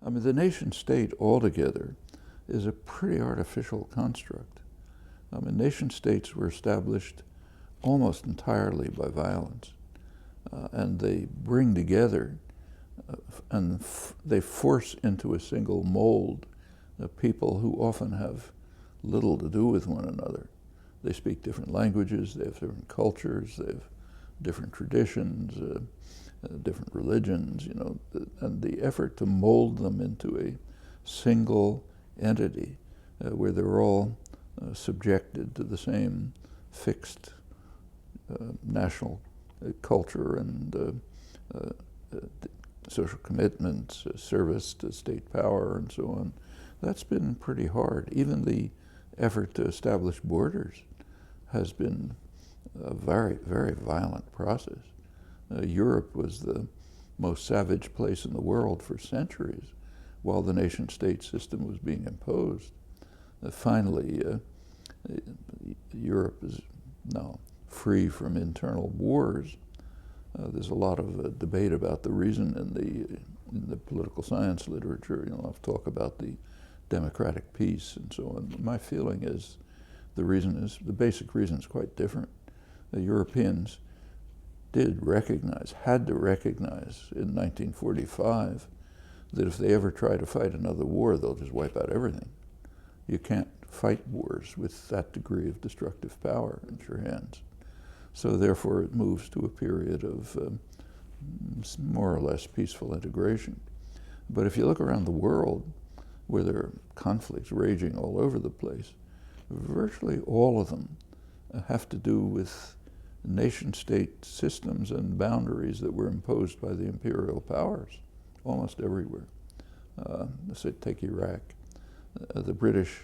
I mean, the nation state altogether is a pretty artificial construct. I mean, nation states were established almost entirely by violence, and they bring together and they force into a single mold people who often have little to do with one another. They speak different languages, they have different cultures, they have different traditions, different religions, you know, and the effort to mold them into a single entity where they're all subjected to the same fixed national culture and social commitments, service to state power, and so on. That's been pretty hard. Even the effort to establish borders has been a very, very violent process. Europe was the most savage place in the world for centuries while the nation-state system was being imposed. Finally, Europe is now free from internal wars. There's a lot of debate about the reason in the political science literature. You know, I'll talk about the democratic peace and so on. My feeling is the basic reason is quite different. The Europeans had to recognize in 1945 that if they ever try to fight another war, they'll just wipe out everything. You can't fight wars with that degree of destructive power in your hands. So therefore it moves to a period of more or less peaceful integration. But if you look around the world, where there are conflicts raging all over the place, virtually all of them have to do with nation-state systems and boundaries that were imposed by the imperial powers, almost everywhere. Let's say take Iraq. The British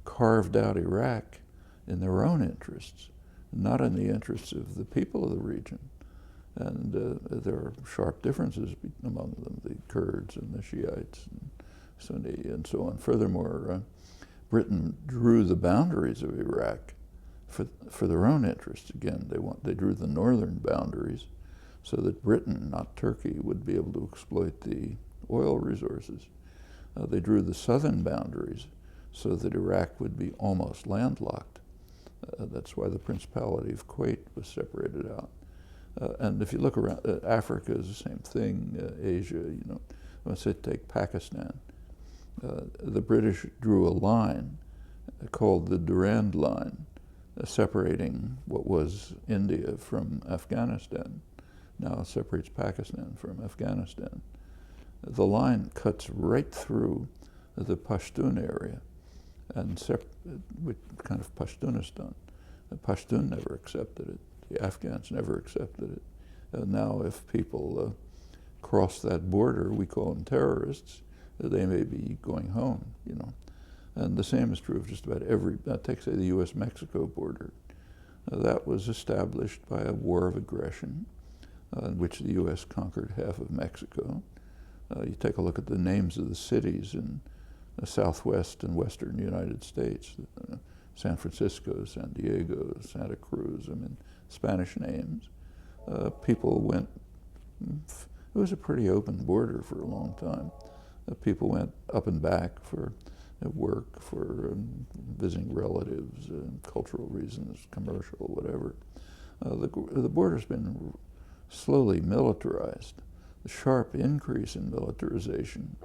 carved out Iraq in their own interests, not in the interests of the people of the region. And there are sharp differences among them, the Kurds and the Shiites and Sunni and so on. Furthermore, Britain drew the boundaries of Iraq for their own interests. Again, they drew the northern boundaries so that Britain, not Turkey, would be able to exploit the oil resources. They drew the southern boundaries so that Iraq would be almost landlocked. That's why the Principality of Kuwait was separated out. And if you look around, Africa is the same thing, Asia, you know. Let's say take Pakistan. The British drew a line called the Durand Line, separating what was India from Afghanistan. Now it separates Pakistan from Afghanistan. The line cuts right through the Pashtun area, and with kind of Pashtunistan. The Pashtun never accepted it. The Afghans never accepted it. Now if people cross that border, we call them terrorists, they may be going home, you know. And the same is true of just about take say the US-Mexico border. That was established by a war of aggression in which the US conquered half of Mexico. You take a look at the names of the cities in the southwest and western United States, San Francisco, San Diego, Santa Cruz, I mean, Spanish names. People went, it was a pretty open border for a long time. People went up and back for work, for visiting relatives, cultural reasons, commercial, whatever. The border's been slowly militarized. The sharp increase in militarization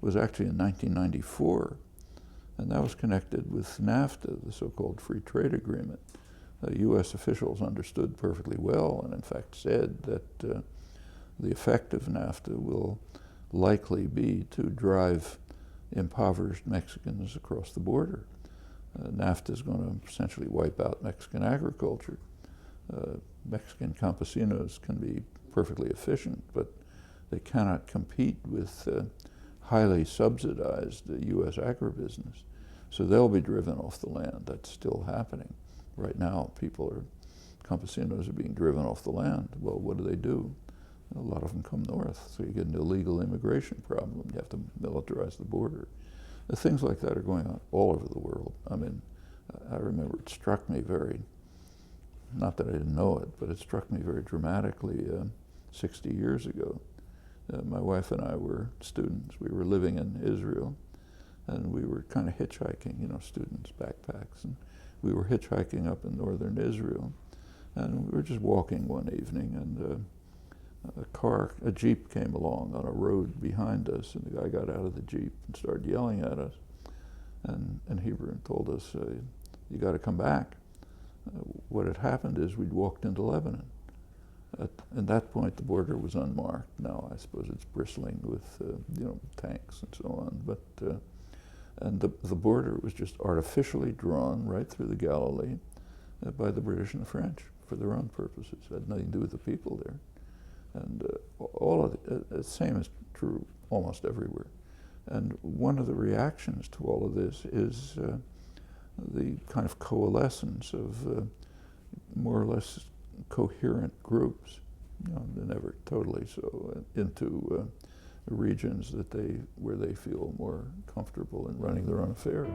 was actually in 1994, and that was connected with NAFTA, the so-called free trade agreement. U.S. officials understood perfectly well, and in fact said that the effect of NAFTA will likely be to drive impoverished Mexicans across the border. NAFTA is going to essentially wipe out Mexican agriculture. Mexican campesinos can be perfectly efficient, but they cannot compete with highly subsidized U.S. agribusiness. So they'll be driven off the land. That's still happening. Right now, campesinos are being driven off the land. Well, what do? A lot of them come north, so you get an illegal immigration problem. You have to militarize the border. Things like that are going on all over the world. I mean, I remember it struck me not that I didn't know it, but it struck me very dramatically 60 years ago. My wife and I were students. We were living in Israel, and we were kind of hitchhiking, you know, students, backpacks, and we were hitchhiking up in northern Israel, and we were just walking one evening, and a Jeep came along on a road behind us, and the guy got out of the Jeep and started yelling at us, and in Hebrew, and told us, you got to come back. What had happened is we'd walked into Lebanon. At that point, the border was unmarked. Now I suppose it's bristling with you know, tanks and so on. But and the border was just artificially drawn right through the Galilee by the British and the French for their own purposes. It had nothing to do with the people there. And all of the same is true almost everywhere. And one of the reactions to all of this is the kind of coalescence of more or less coherent groups, you know, they're never totally so, into regions that where they feel more comfortable in running their own affairs.